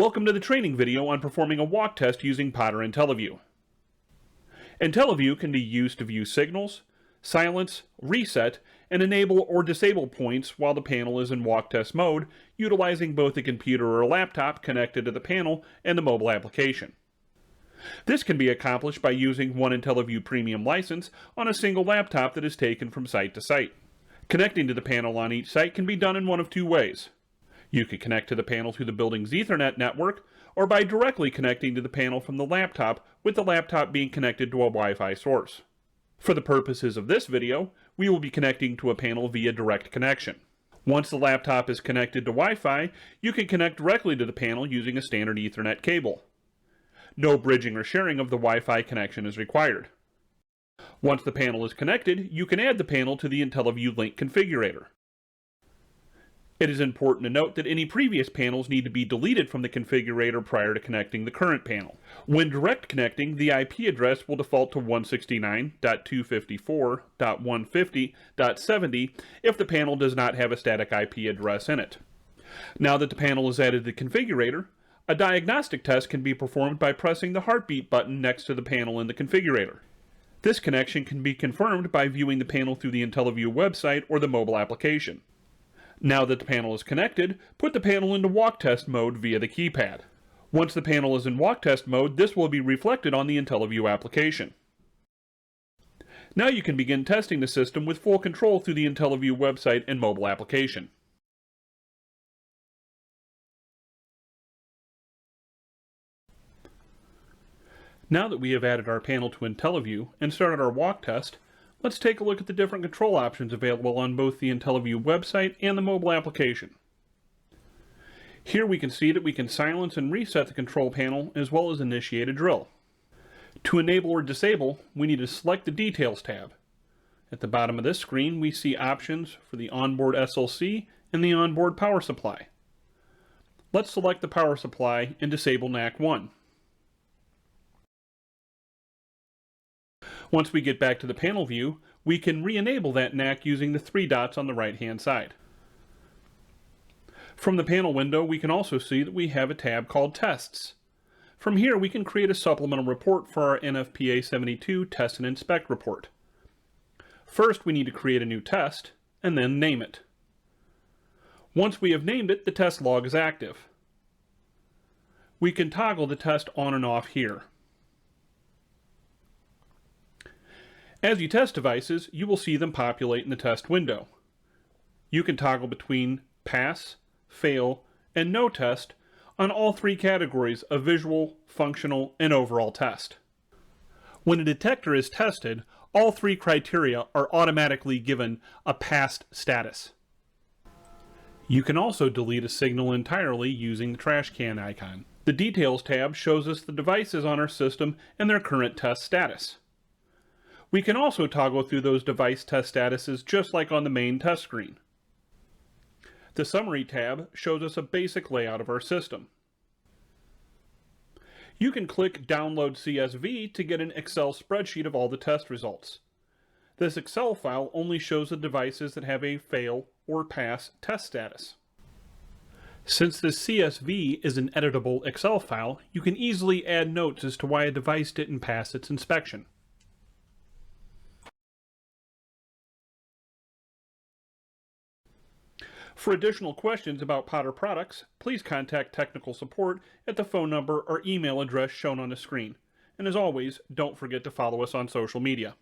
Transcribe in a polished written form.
Welcome to the training video on performing a walk test using Potter IntelliView. IntelliView can be used to view signals, silence, reset, and enable or disable points while the panel is in walk test mode, utilizing both a computer or a laptop connected to the panel and the mobile application. This can be accomplished by using one IntelliView Premium license on a single laptop that is taken from site to site. Connecting to the panel on each site can be done in one of two ways. You can connect to the panel through the building's Ethernet network, or by directly connecting to the panel from the laptop, with the laptop being connected to a Wi-Fi source. For the purposes of this video, we will be connecting to a panel via direct connection. Once the laptop is connected to Wi-Fi, you can connect directly to the panel using a standard Ethernet cable. No bridging or sharing of the Wi-Fi connection is required. Once the panel is connected, you can add the panel to the IntelliView Link Configurator. It is important to note that any previous panels need to be deleted from the configurator prior to connecting the current panel. When direct connecting, the IP address will default to 169.254.150.70 if the panel does not have a static IP address in it. Now that the panel is added to the configurator, a diagnostic test can be performed by pressing the heartbeat button next to the panel in the configurator. This connection can be confirmed by viewing the panel through the IntelliView website or the mobile application. Now that the panel is connected, put the panel into walk test mode via the keypad. Once the panel is in walk test mode, this will be reflected on the IntelliView application. Now you can begin testing the system with full control through the IntelliView website and mobile application. Now that we have added our panel to IntelliView and started our walk test, let's take a look at the different control options available on both the IntelliView website and the mobile application. Here we can see that we can silence and reset the control panel as well as initiate a drill. To enable or disable, we need to select the Details tab. At the bottom of this screen, we see options for the onboard SLC and the onboard power supply. Let's select the power supply and disable NAC 1. Once we get back to the panel view, we can re-enable that NAC using the three dots on the right-hand side. From the panel window, we can also see that we have a tab called Tests. From here, we can create a supplemental report for our NFPA 72 Test and Inspect report. First, we need to create a new test, and then name it. Once we have named it, the test log is active. We can toggle the test on and off here. As you test devices, you will see them populate in the test window. You can toggle between pass, fail, and no test on all three categories of visual, functional, and overall test. When a detector is tested, all three criteria are automatically given a passed status. You can also delete a signal entirely using the trash can icon. The Details tab shows us the devices on our system and their current test status. We can also toggle through those device test statuses just like on the main test screen. The Summary tab shows us a basic layout of our system. You can click Download CSV to get an Excel spreadsheet of all the test results. This Excel file only shows the devices that have a fail or pass test status. Since this CSV is an editable Excel file, you can easily add notes as to why a device didn't pass its inspection. For additional questions about Potter products, please contact technical support at the phone number or email address shown on the screen. And as always, don't forget to follow us on social media.